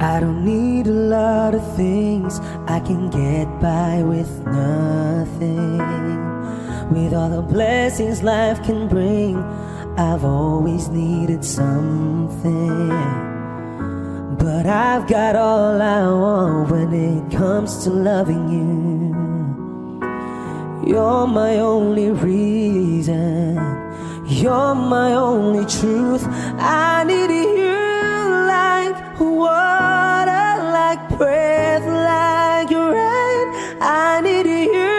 I don't need a lot of things, I can get by with nothing. With all the blessings life can bring, I've always needed something. But I've got all I want when it comes to loving you. You're my only reason, you're my only truth. I need you like water, like breath, like rain. I need you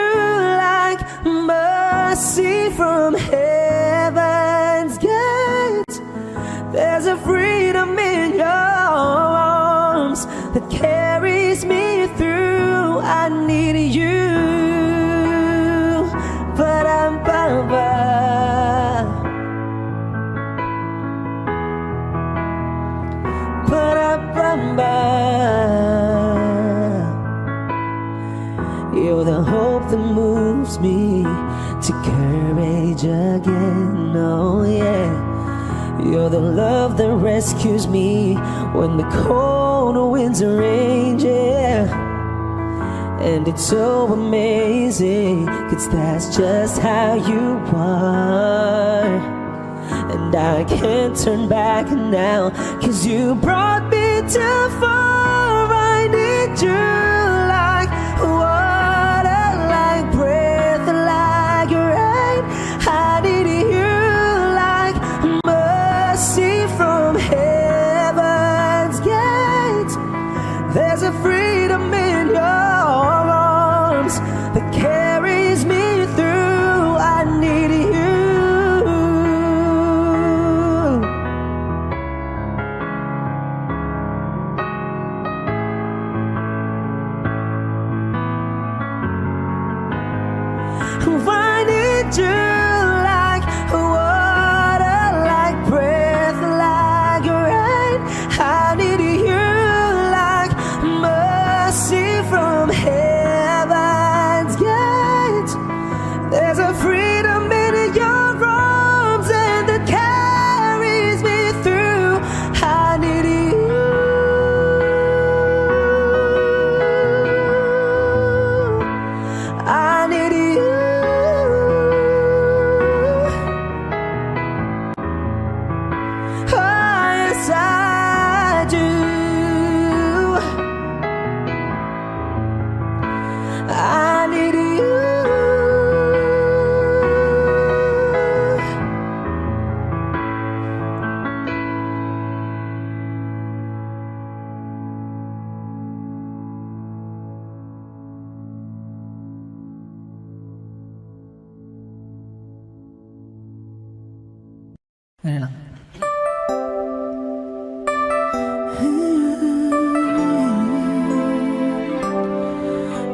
like mercy from heaven's gate. There's a freedom in your arms that carries me through. I need you. Ba-dum-ba-ba. Ba-dum-ba-ba. You're the hope that moves me to courage again, oh yeah. You're the love that rescues me when the cold winds range, yeah. And it's so amazing, 'cause that's just how you are. And I can't turn back now, 'cause you brought me too far. I need you like water, like breath, like rain. I need you like mercy from heaven's gate. There's a freedom in your arms that carries me through. I need you. I need you like water, like breath, like rain. I need you like mercy from heaven's gate. There's a freedom in your arms and that carries me through. I need you. I need you. I need you. Ganyan lang.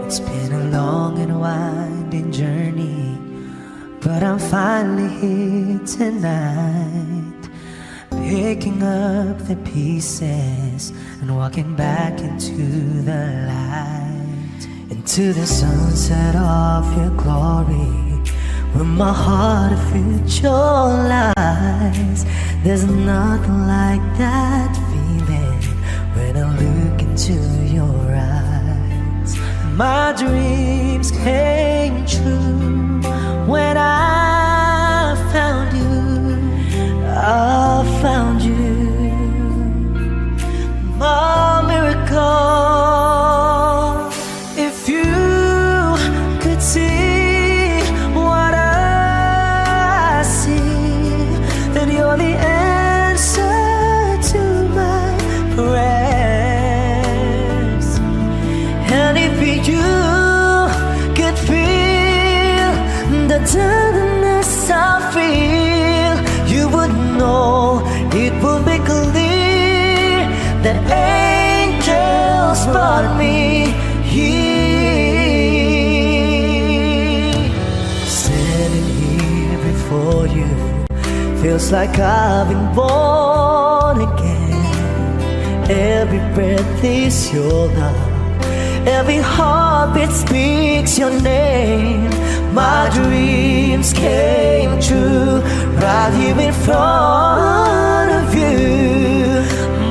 It's been a long and winding journey, but I'm finally here tonight, picking up the pieces and walking back into the light, into the sunset of your glory, where my heart and future lies. There's nothing like that feeling when I look into your eyes. My dreams came true when I found you. I found you, my miracle. If you could see what I see, then you're the answer to my prayers. And if you could feel the tenderness I feel, you would know, it would be clear that angels brought me here. Standing here before you feels like I've been born again. Every breath is your love, every heartbeat speaks your name. My dreams came true right here in front of you.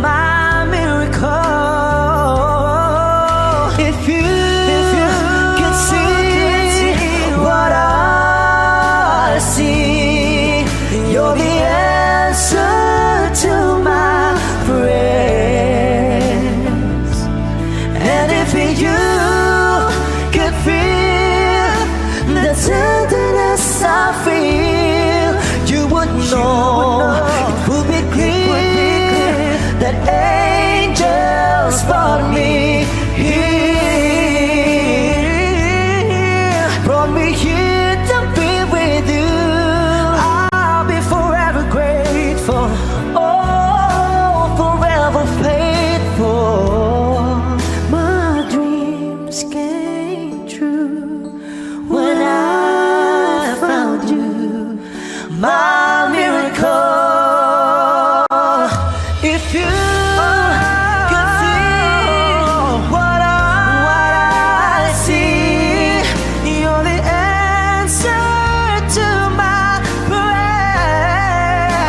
My miracle. if you could see what I see, you're the answer to my prayers.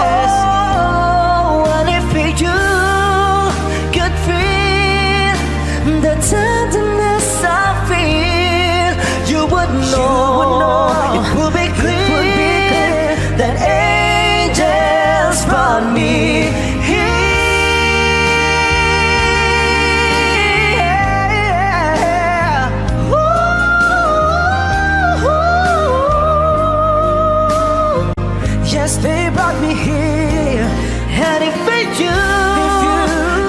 Oh, and if you could feel the tenderness I feel, you would know, it would be clear that angels brought me here. Yes, they brought me here. And if you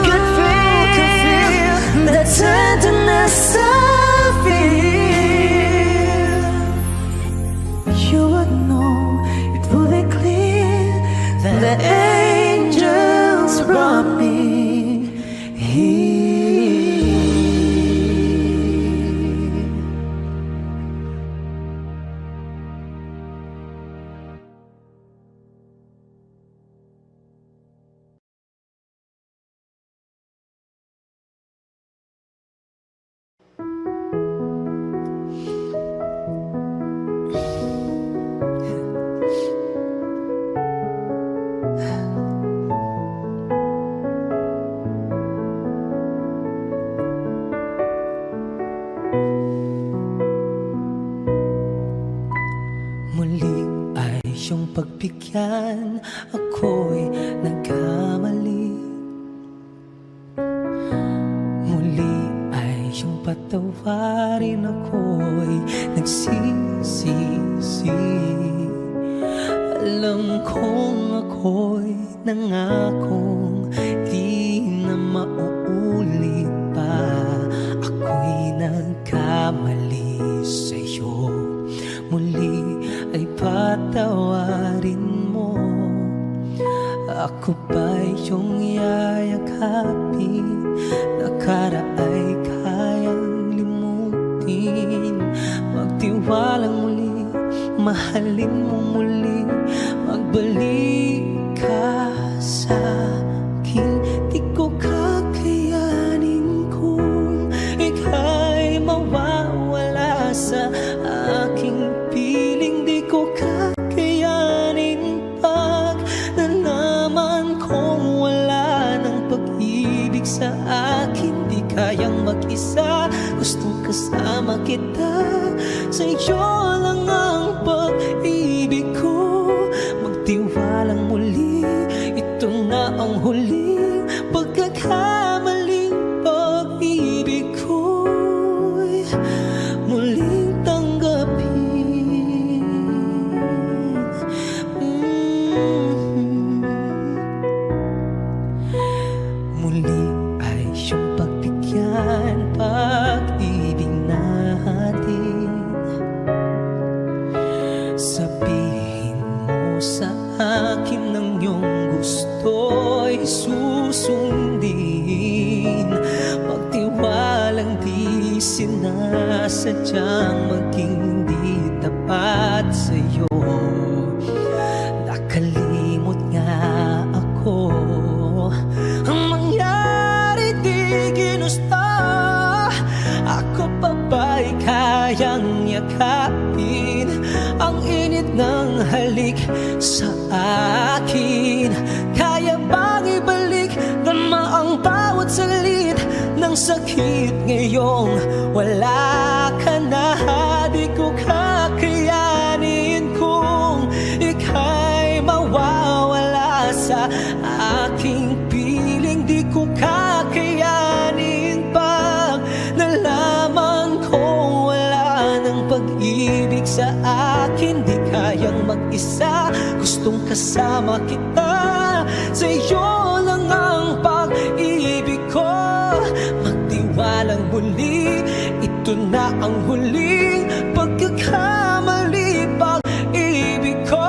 could feel the tenderness I feel, you would know, it would be clear that the angels brought me here. Muli ay iyong pagbigyan, ako'y nagkamali. Muli ay iyong patawarin, ako'y nagsisisi. Alam kong ako'y nangakong di na mauulit pa. Ako'y nagkamali sa'yo. Muli ay patawarin mo. Ako ba'y iyong yayakapin? Nakaraay kayang limutin. Magtiwalang muli, mahalin mo muli. Magbalik ka sa akin. Di ko kakayanin kung ika'y mawawala sa aking piling. Di ko kakayanin pag nalaman kong wala ng pag-ibig sa akin. Di kayang mag-isa, gustong kasama kita. Sa iyo lang ang pag-ibig ko. Magtiwalang muli, ito na ang huling pagkakamaling pag-ibig ko'y muling tanggapin. Muli ay iyong pagbigyan, pag-ibig natin. Sabihin mo sa akin ang iyong gusto'y susundin. Magtiwalang di sinasadyang maging di tapat sa'yo. Nakalimot nga ako, ang mangyari di ginusto. Ako pa ba'y kayang yakapin ang init ng halik sa akin? Kaya bang ibalik dama ang bawat saglit ng sakit ngayong wala ka na? Di ko kakayanin kung ika'y mawawala sa aking piling. Di ko kakayanin pag nalaman kong wala ng pag-ibig sa akin. Di kayang mag-isa, gustong kasama kita. Sa iyo lang ang pag-ibig ko. Magtiwalang muli, ito na ang huling pagkakamali. Pag-ibig ko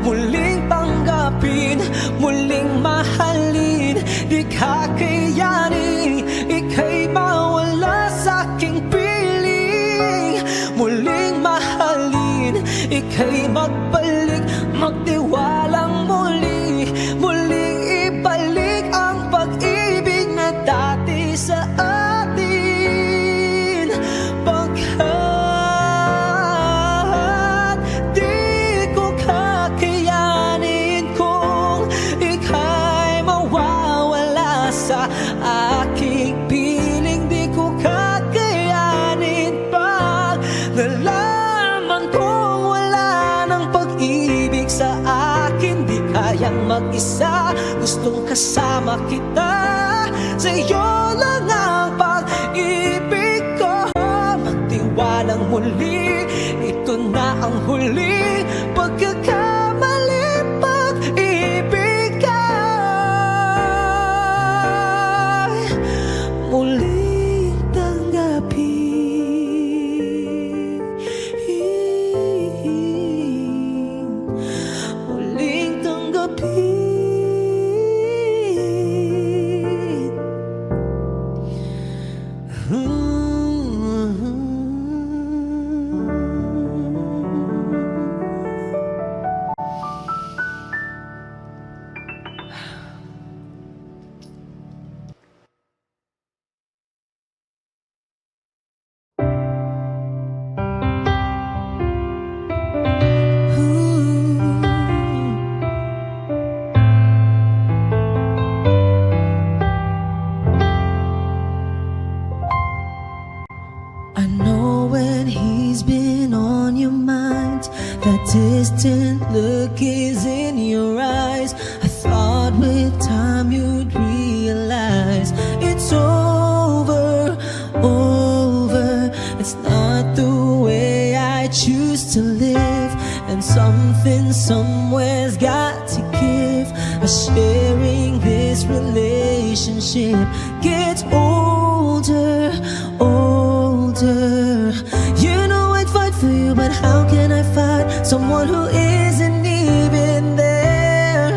muling tanggapin, muling mahalin. Di kakayanin ika'y mawala sa aking muling mahalin, ika'y magbalik, magtiwala. mag-isa. Gustong kasama kita, sa'yo lang ang pag-ibig ko. Magtiwalang muli, ito na ang huli pagkakamali, pag-ibig ka muling tanggapin, muling tanggapin. I know when he's been on your mind, that distant look is in your eyes. I thought with time you'd realize it's over, over. It's not the way I choose to live, and something somewhere's got to give. Sharing this relationship gets older, older. You know I'd fight for you, but how can I fight someone who isn't even there?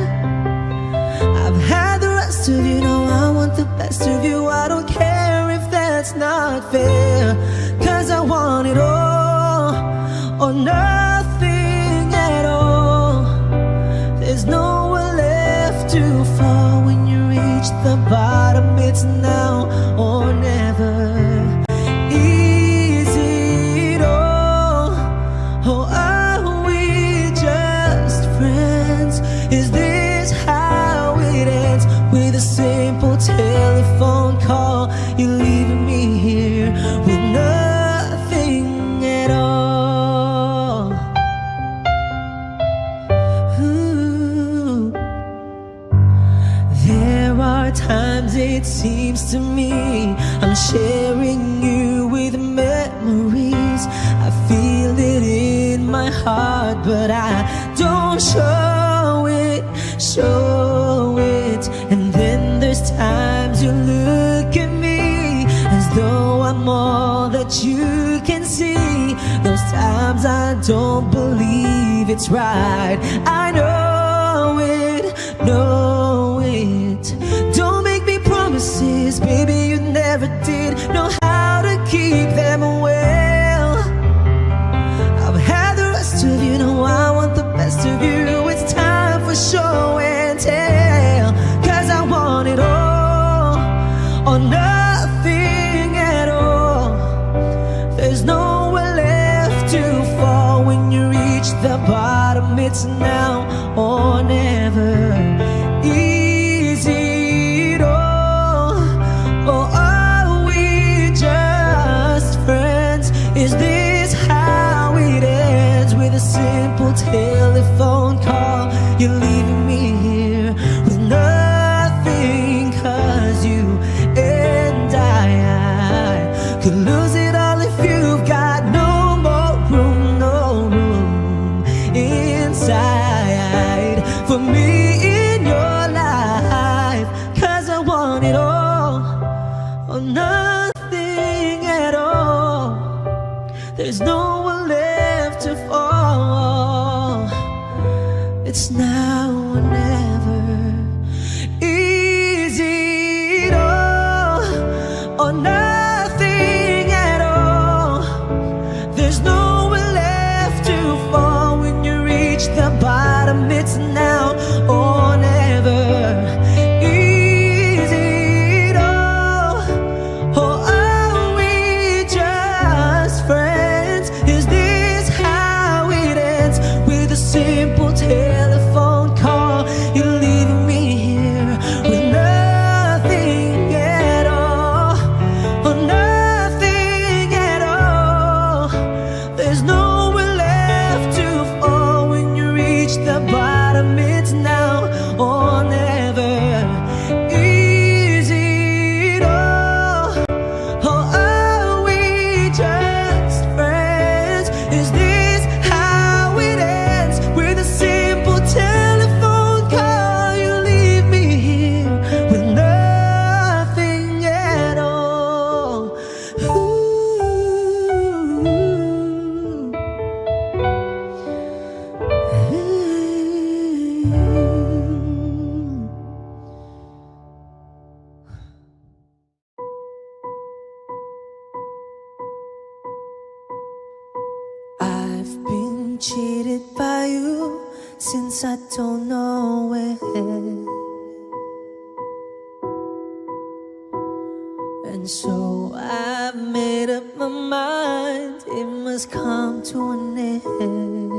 I've had the rest of you, now I want the best of you. I don't care if that's not fair, 'cause I want it all or nothing at all. There's nowhere left to fall when you reach the bottom. It's now or never. Is it all, or are we just friends? Is this how it ends? With a simple telephone call, you're leaving me here with nothing at all. Ooh. There are times it seems to me I'm sharing you with memories. I feel it in my heart, but I don't show it, show it. And then there's times you look at me as though I'm all that you can see. Those times I don't believe it's right. I know it, know it. Don't make me promises, baby, you never did know how to keep them well. I've had the rest of you, now I want the best of you. It's time for show and tell, 'cause I want it all or nothing at all. There's nowhere left to fall when you reach the bottom. It's now or never. Is it all, or are we just friends? Is this how it ends? With a simple telephone call, you're leaving me here with nothing. 'Cause you and I could lose it all if you've got no more room, no room inside for me in your life. 'Cause I want it all or nothing at all. There's nowhere left to fall. It's now or never. Is it all or nothing at all? There's nowhere left to fall when you reach the bottom. It's now or never. Is it all, or are we just friends? Is this how it ends? With a simple telephone call, you're leaving me here with nothing at all, or nothing at all. There's nowhere left to fall when you reach the bottom. It's now or since I don't know it. And so I've made up my mind, it must come to an end.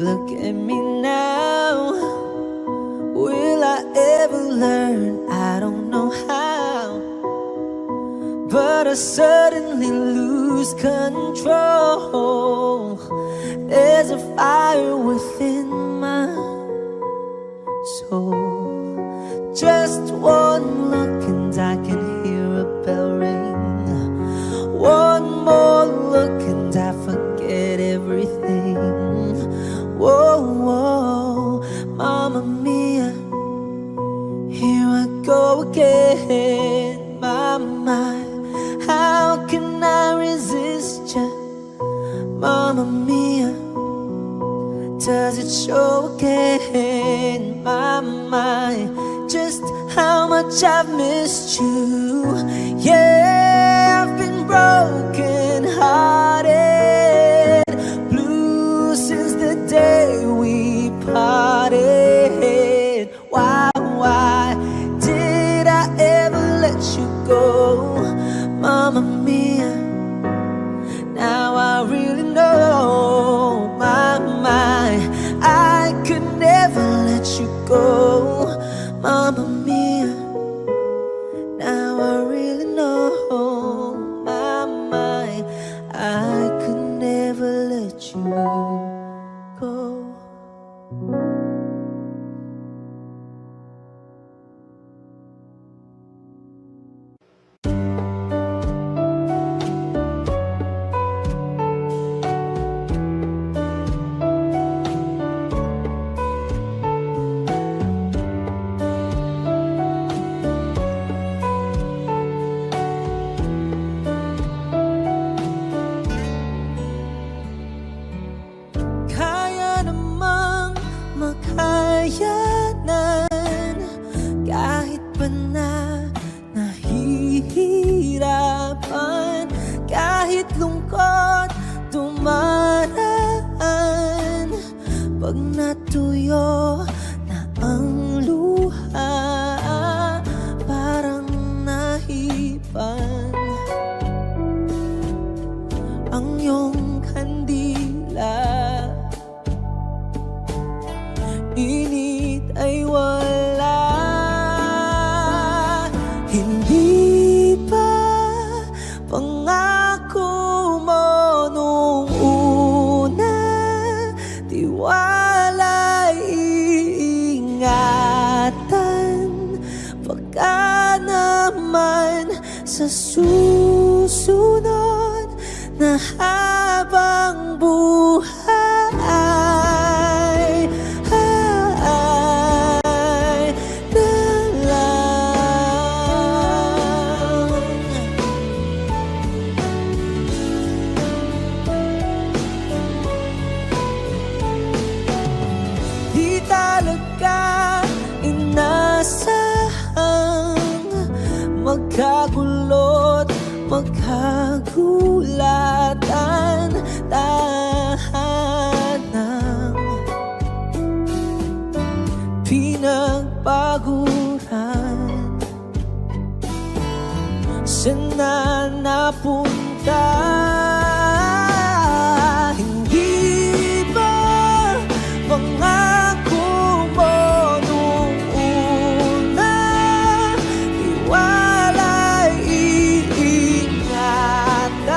Look at me now, will I ever learn? I don't know how, but I suddenly lose control. There's a fire within my soul. Just one look and I can hear a bell ring. One more look and I forget everything. Whoa, whoa, Mamma Mia, here I go again. My, how can I resist ya? Mamma Mia, does it show again? My, just how much I've missed you. Yeah, I've been broken hearted, blue since the day we parted. Why did I ever let you go? Mamma Mia, now I really know. My, I could never let you go. Mamma Mia, now I really know. My, I could never let you go. Makayanan kahit pa na nahihirapan, kahit lungkot dumaraan. Pag natuyo na ang luha, parang nahipan ang iyong kandila. Init ay wala, hindi pa pangako mo nung una. Tiwala'y iingatan, baka naman sa susunod na habang buhay magkagulot, magkagulatan, tahanang pinagpaguran. Saan na napunta? Hindi ba pangako mo nung una? Iwala'y iingatan.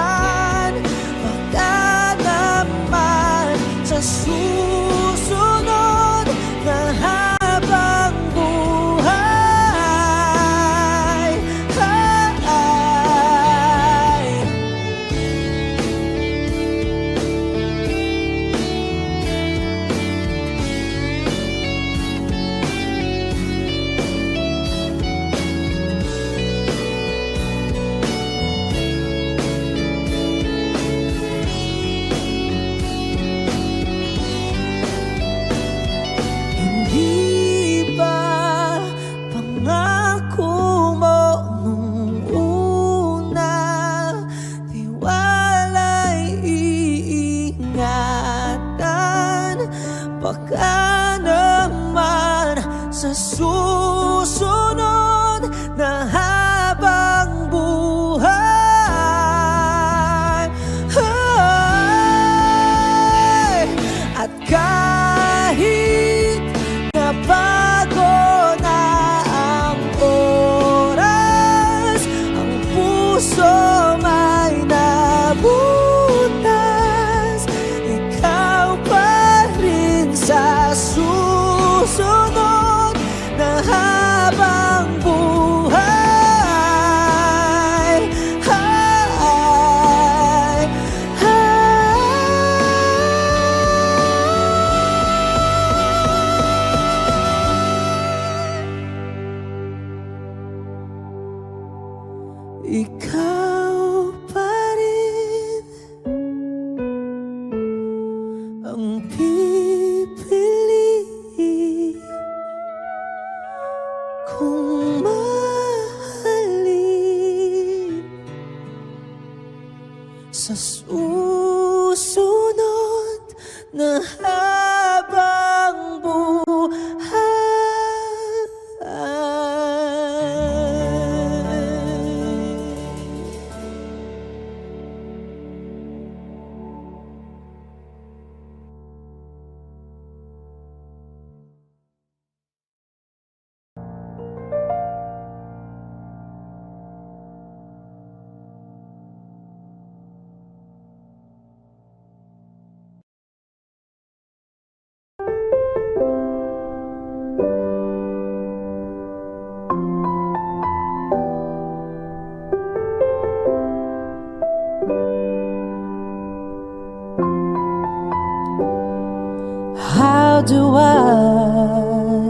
how do I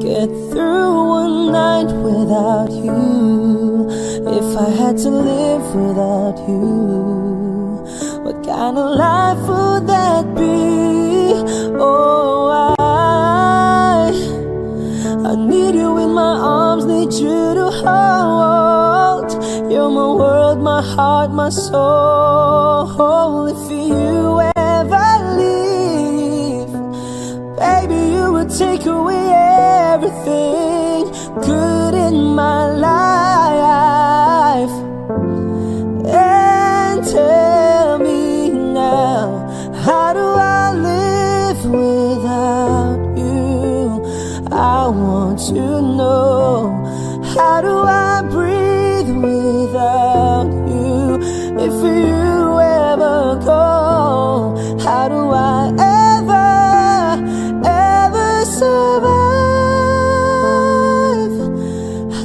get through one night without you? If I had to live without you, what kind of life would that be? Oh, I need you in my arms, need you to hold. You're my world, my heart, my soul. If you ever leave, baby, you would take away everything good in my life. And tell me now, how do I live without you? I want to know, how do I breathe without you? If you ever go, how do I ever survive?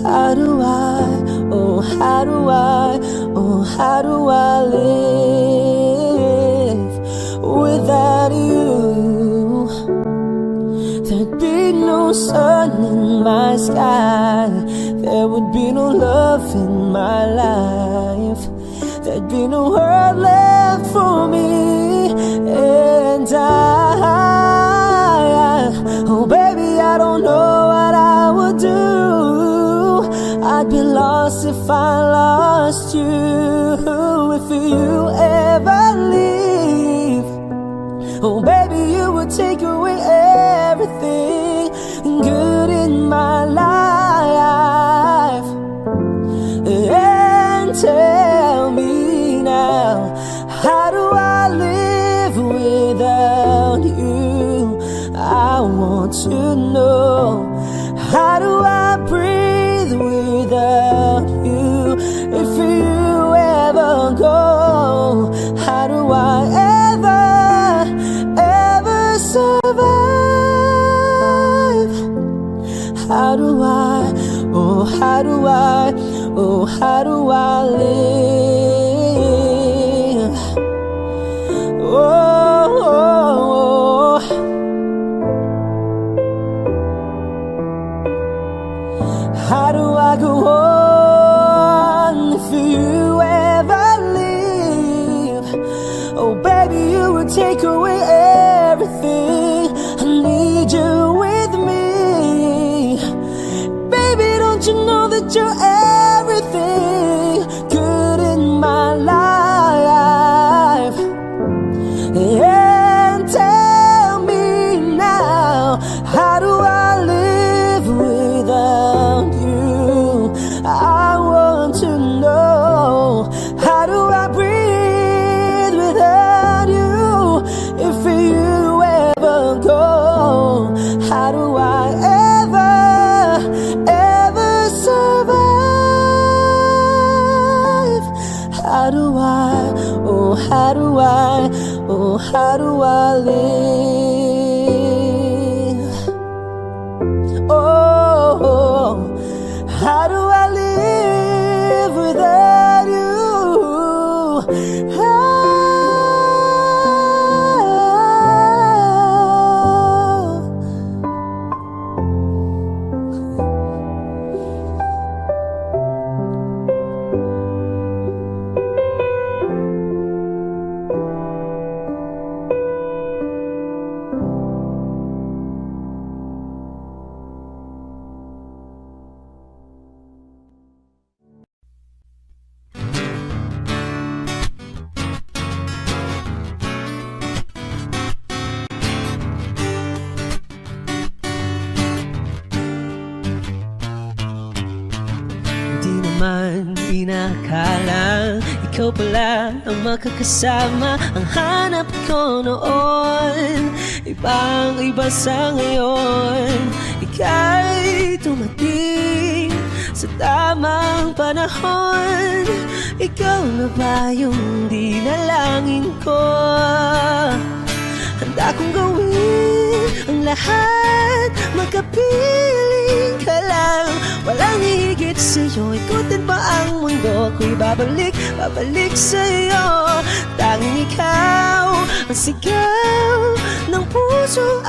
How do I, oh how do I, oh how do I live without you? There'd be no sun in my sky, there would be no love in my life, there'd be no world left for me. And oh baby, I don't know what I would do. I'd be lost if I lost you. If you ever leave, oh baby, you would take away everything good in my life. And tell me now, how do I live without you? I want to know, how do I breathe without you? If you ever go, how do I ever survive? How do I, oh how do I, oh how do I live? Oh, how do I go on if you ever leave? Oh baby, you would take away everything. I need you with me. Baby, don't you know that you're everything good in my life? And tell me now, how do I live without you? I want to know, how do I breathe without you? If you ever go, how do I ever survive? How do I, oh how do I, oh how do I live? Oh, how do I live without you? naman inakala ikaw pala ang makakasama. Ang hanap ko noon, ibang-iba sa ngayon. Ika'y tumating sa tamang panahon. Ikaw na ba yung dinalangin ko? Handa kong gawin ang lahat, magkapiling ka lang. Walang higit sa'yo, ikutin pa ang mundo. Ako'y babalik sa'yo. Tanging ikaw ang sigaw ng puso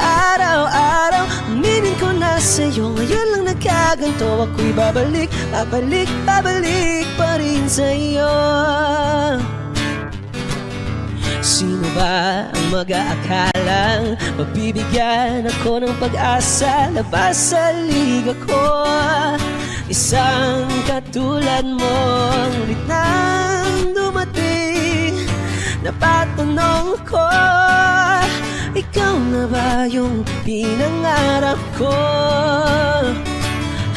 mundo, ako'y babalik, babalik, babalik pa rin sa'yo. Sino ba ang mag-aakalang mabibigyan ako ng pag-asa labas sa liga ko? Isang katulad mo, ngunit nang dumating, napatanong ko, ikaw na ba yung pinangarap ko?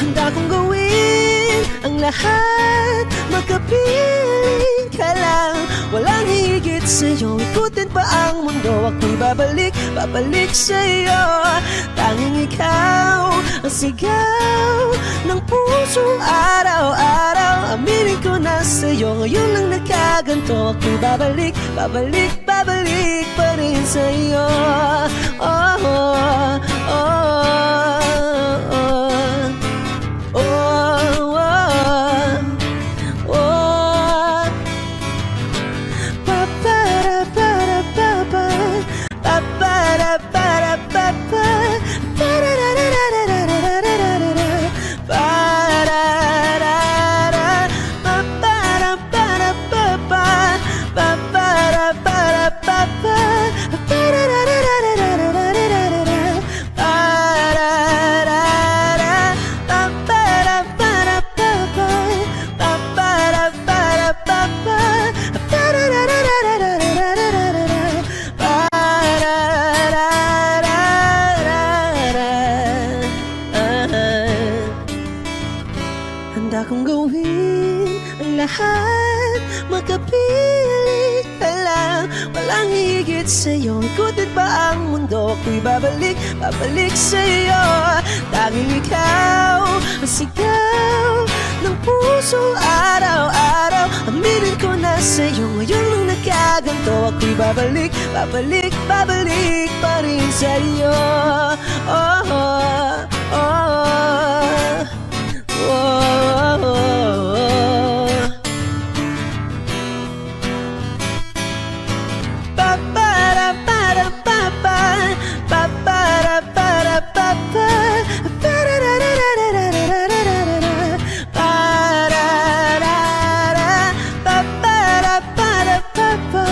Handa kong gawin ang lahat, magkapiling ka lang, walang higit sa'yo. Ikutin pa ang mundo, ako'y babalik, babalik sa'yo. Tanging ikaw ang sigaw ng puso araw-araw. Aminin ko na sa'yo, ngayon lang nagkaganto. Ako'y babalik, babalik, babalik pa rin sa'yo. Oh, oh, oh, oh, oh, oh, oh. Pa-pa-ra-pa-ra-pa-pa, pa-pa-ra-pa-ra-pa-pa, pa-ra-ra-ra-ra-ra-ra-ra-ra-ra, pa-ra-ra-ra, pa-pa-ra-pa-ra-pa-pa, pa-pa-ra-pa-ra-pa-pa, pa-ra-ra-ra-ra-ra-ra-ra-ra-ra, pa-ra-ra-ra, pa-pa-ra-pa-ra-pa-pa, pa-pa-ra-pa-ra-pa-pa, pa-ra-ra-ra-ra-ra-ra-ra-ra, handa kong gawin ang lahat, makapili ka lang, walang higit sa'yo. Ikutin pa ang mundo, ako'y babalik, babalik sa'yo. Tanging ikaw ang sigaw ng puso araw-araw. Aminin ko na sa'yo, ngayon lang nagkaganto. Ako'y babalik, babalik, babalik pa rin sa'yo. Oh, oh, oh, oh, oh, oh. Pa-pa-ra-pa-ra-pa-pa, pa-pa-ra-pa-ra-pa-pa, pa-ra-ra-ra-ra-ra-ra-ra-ra-ra, pa-ra-ra-ra, pa-pa-ra-pa-ra-pa-pa,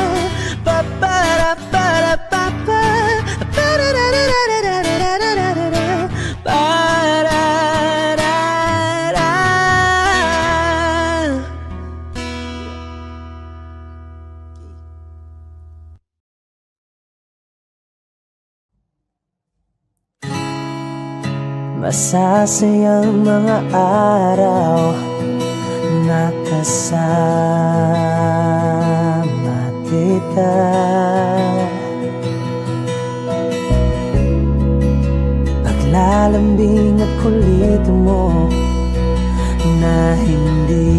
pa-pa-ra-pa-ra-pa-pa, pa-ra-ra-ra-ra-ra-ra-ra-ra-ra, pa-ra-ra-ra. Masasayang mga araw na kasama kita. Paglalambing at kulit mo na hindi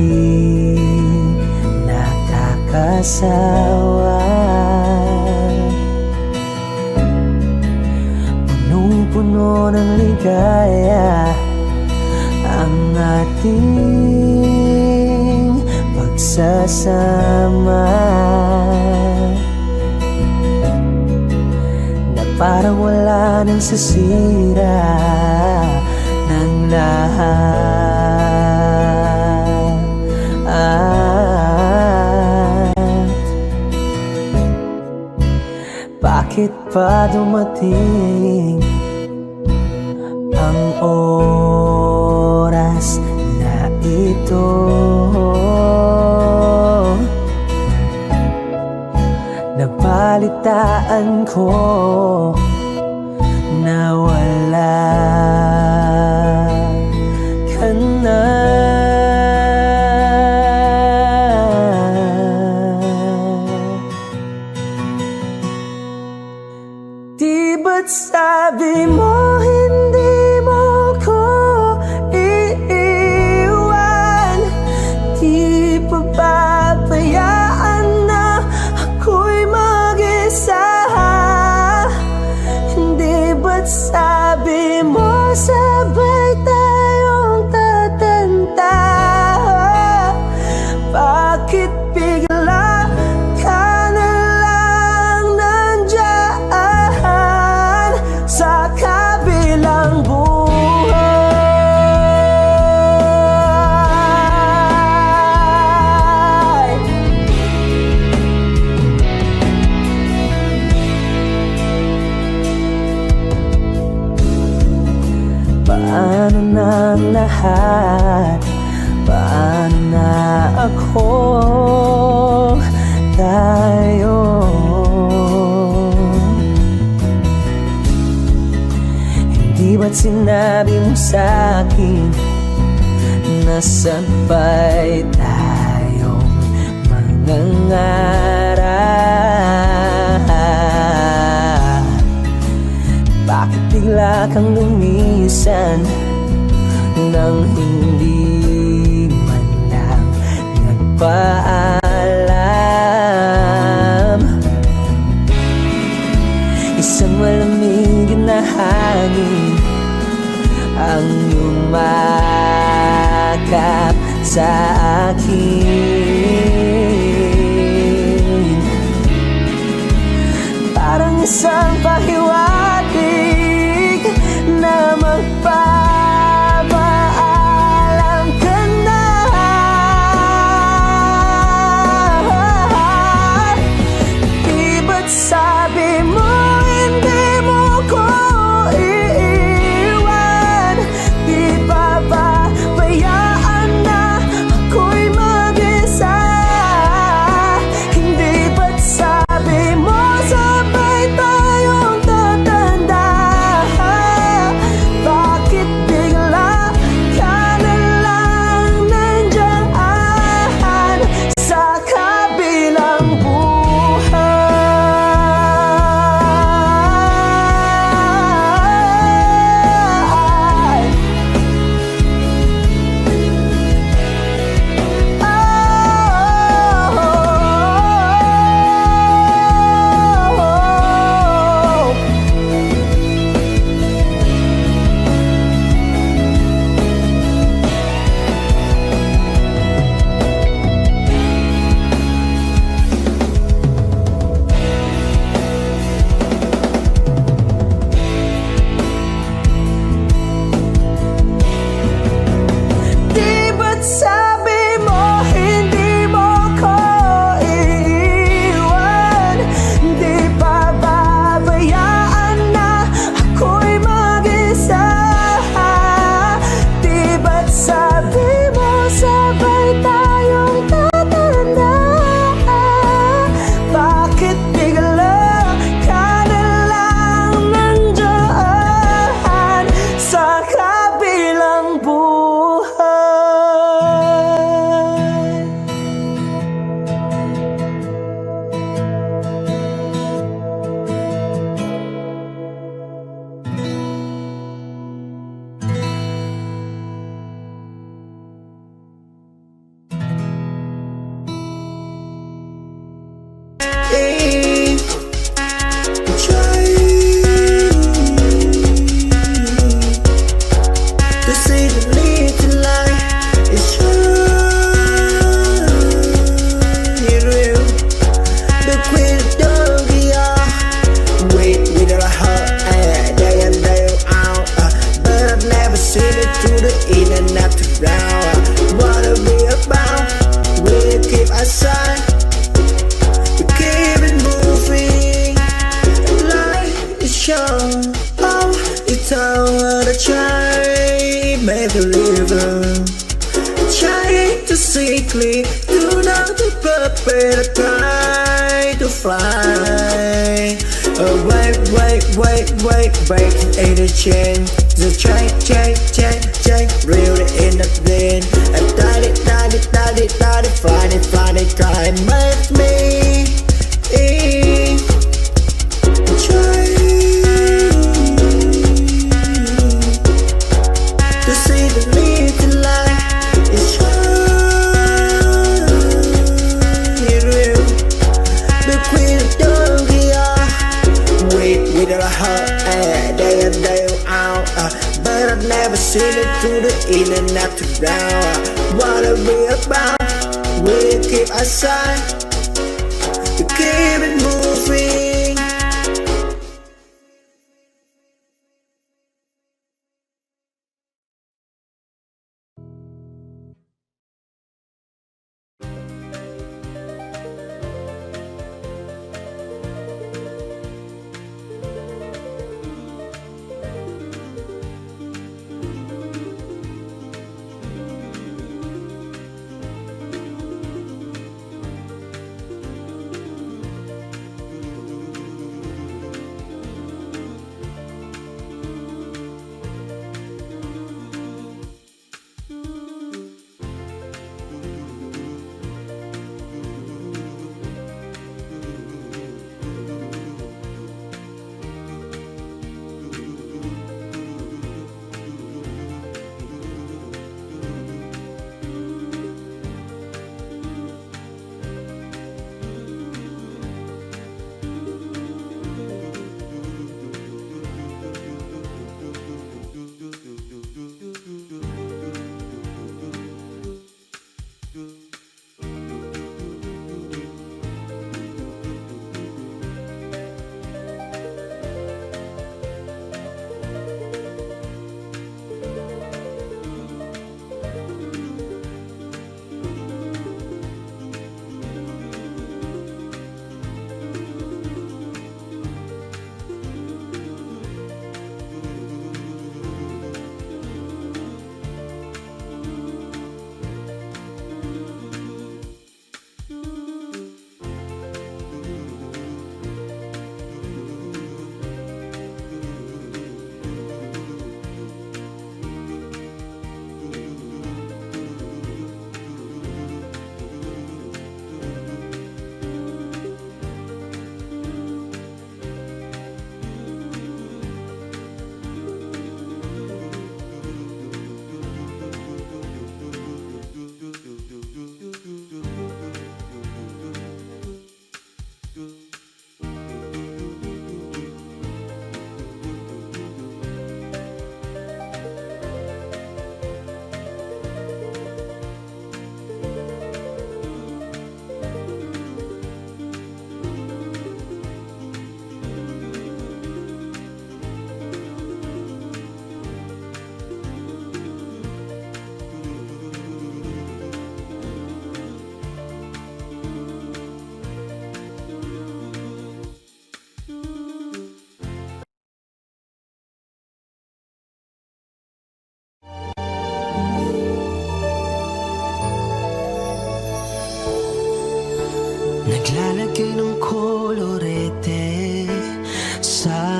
nakakasawa. Punong-puno ng ligaya ang ating pagsasama, na parang wala nang sasira ng lahat. Bakit pa dumating ang oras na ito? Nabalitaan ko na wala ka na. Di ba't sabi mo hindi mo ko iiwan? Di pa papayaan na ako'y mag-isa? Hindi ba't sabi mo sabay tayong tatanda? Bakit bigla ka na lang nandyan sa kabilang Paano na ang lahat? Paano na ako? Tayo. Hindi ba't sinabi mo sa'kin na sabay tayong mangangarap? Bakit bigla kang lumisan nang hindi man lang nagpaalam? Isang malamig na hangin ang yumakap sa akin, parang isang pahiwatig na magpapaalam ka na. Di ba't sabi mo hindi mo ko iiwan? Di ba bayaan na ako'y mag-isa? Hindi ba't sabi mo sabay tayong tatanda? Bakit bigla ka na lang nandiyan sa kabilang buhay? Di ba't sabi mo hindi mo ko iiwan? Di ba babayaan na ako'y mag-isa? Di ba't sabi mo sabay tayong tatanda? Bakit bigla ka na lang nandiyan sa kabilang buhay? To see the little light is shining real. The queen of Dogia, wait with her heart day in day out. But I've never seen it through the internet around. What are we about? We keep aside, we keep it moving. Light is shown, oh, it's all the try, make a river. Trying to see clear, do not to prepare, try to fly. Wait, break in the chain. The change, real in the bin. And die it, fly it, try, make me. To see the little light is shining real. The queen of Dogia, wait with her heart day in day out. But I've never seen it through the internet around. What are we about? We keep aside, we keep it moving.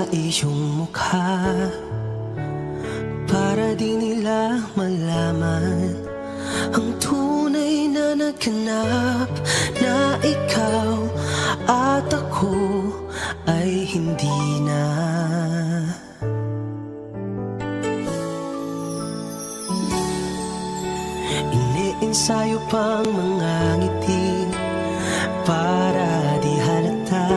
sa iyong mukha, para di nila malaman ang tunay na naghanap, na ikaw at ako ay hindi na. Iniensayo pang mga ngiti para di halata,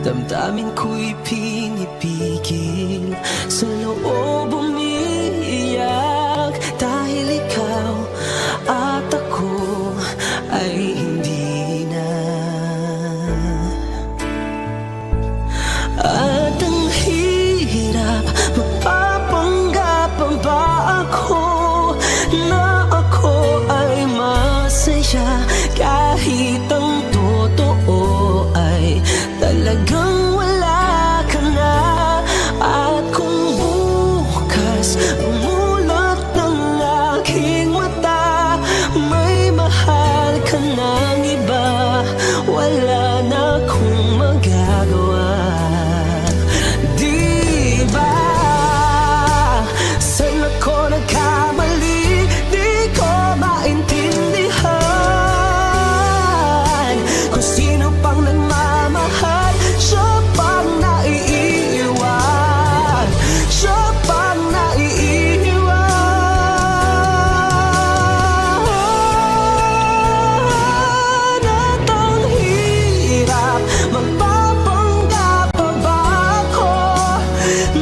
damdamin ko'y pinipigil, sa loob umiiyak, dahil ikaw at ako ay hindi na. At ang hirap, magpapanggap pa ba ako na ako ay masaya, kahit ang totoo ay talagang wala ka na. At kung bukas umulat ng aking mata, may mahal ka ng iba, wala na akong magagawa. Di ba saan ako nagkamali? Di ko maintindihan kung sino pang nagmamahal, siya pang naiiwan, siya pang naiiwan. At ang hirap, magpapanggap pa ba ako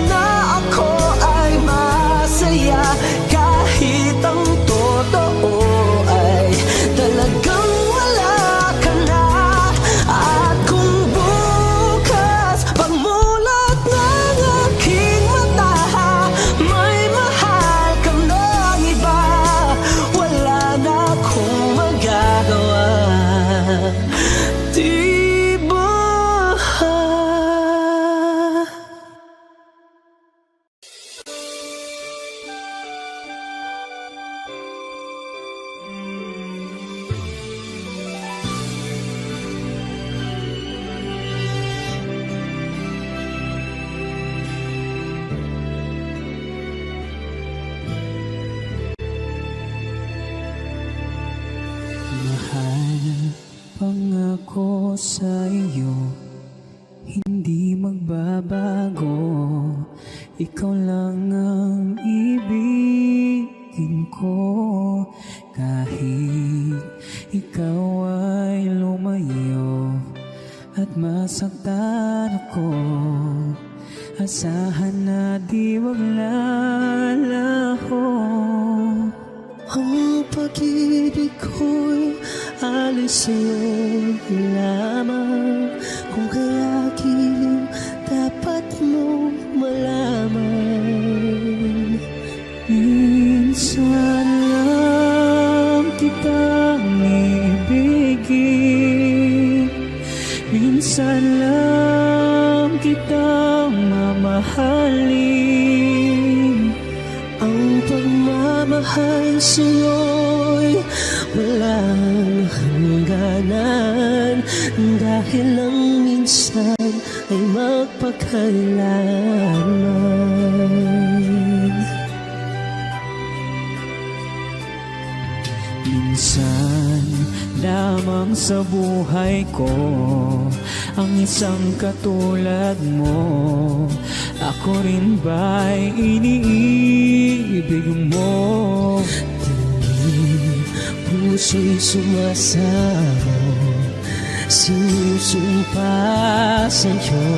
na ako ay masaya, kahit ang totoo ay talagang wala ka na. At kung bukas pagmulat ng aking mata, may mahal ka ng iba, wala na akong magagawa. Di ba? Mahal, pangako sa iyo, hindi magbabago. Ikaw lang ang ibigin ko, kahit ikaw ay lumayo at masaktan ako. Asahan na di maglalaho. Ang pag-ibig ko'y alis sa'yo lamang, kung kaya giliw dapat mo malaman. Minsan lang kitang ibigin, minsan lang kitang mamahalin. Ang pagmamahal sa'yo'y walang hangganan, dahil lang minsan ay magpakailanman. Minsan lamang sa buhay ko ang isang katulad mo, ako rin ba'y iniibig mo? Puso'y sumasamo, sinusumpa sa'yo,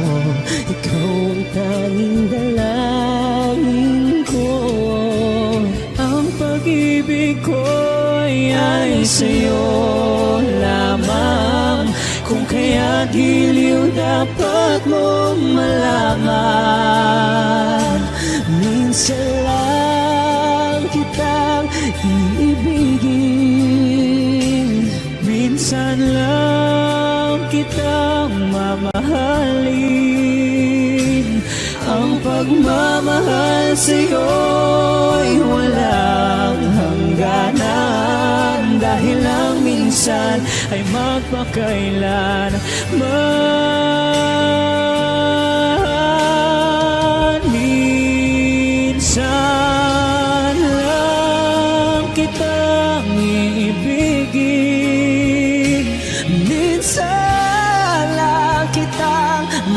ikaw ang tanging dalangin ko. Ang pag-ibig ko'y ay sa'yo lamang, kung kaya giliw dapat mo malaman. Minsan lang kitang iibigin, minsan lang kitang mamahalin. Ang pagmamahal sa'yo'y walang hangganan, dahil lang minsan ay magpakailanman.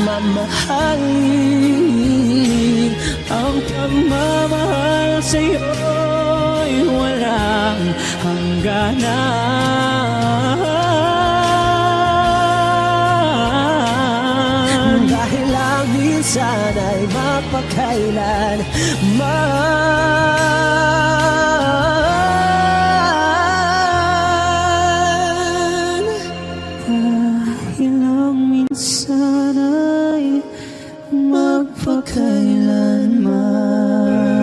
mamahalin. Ang pagmamahal sa'yo'y walang hangganan. Dahil lang minsan ay mapakailanman. Dahil lang minsan ay magpakailanman.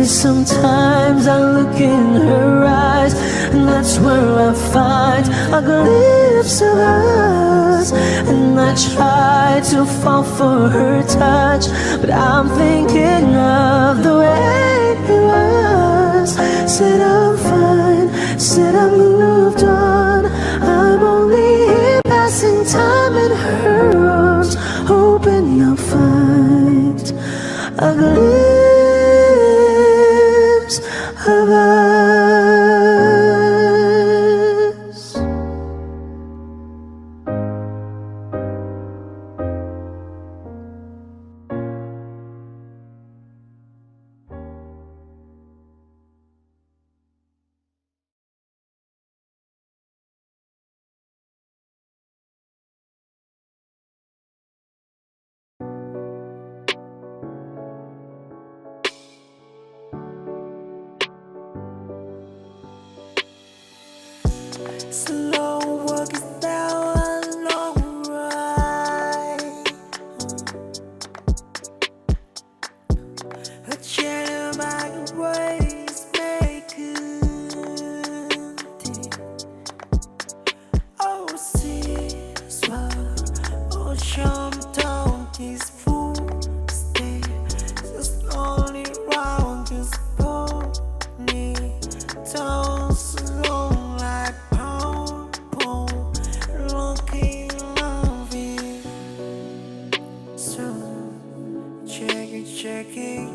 Sometimes I look in her eyes, and that's where I find a glimpse of us. And I try to fall for her touch, but I'm thinking of the way it was. Said I'm fine, said I moved on. I'm only here passing time in her arms, hoping you'll find a glimpse of us. Slow walk is down a long ride. A gentleman ways make it. Oh, see, swallow, oh, jump down his footsteps. Just only round his pony. Down slow like looking loving. So checking,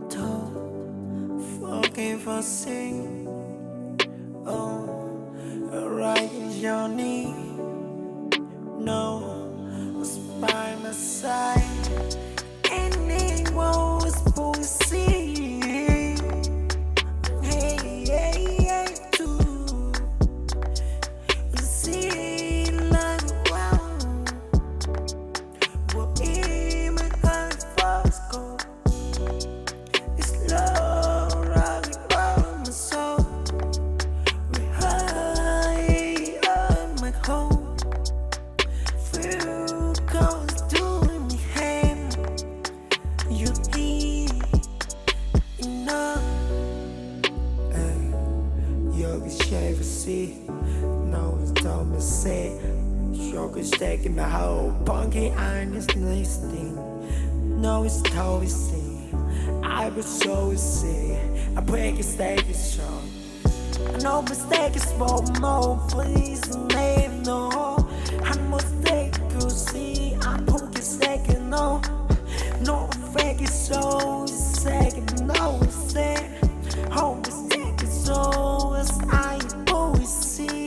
don't forget for sing. Oh, right in your knee. No, was by my side. Anyone was poesy. No, it's dumb as say. Sugar's taking my whole punky honest listening. No, it's always see. I was always see. I break a stake is strong. I know mistake is small, more please name no. I mistake you see. I poke a second no. No fake is so second no say. Oh mistake is so as I always see.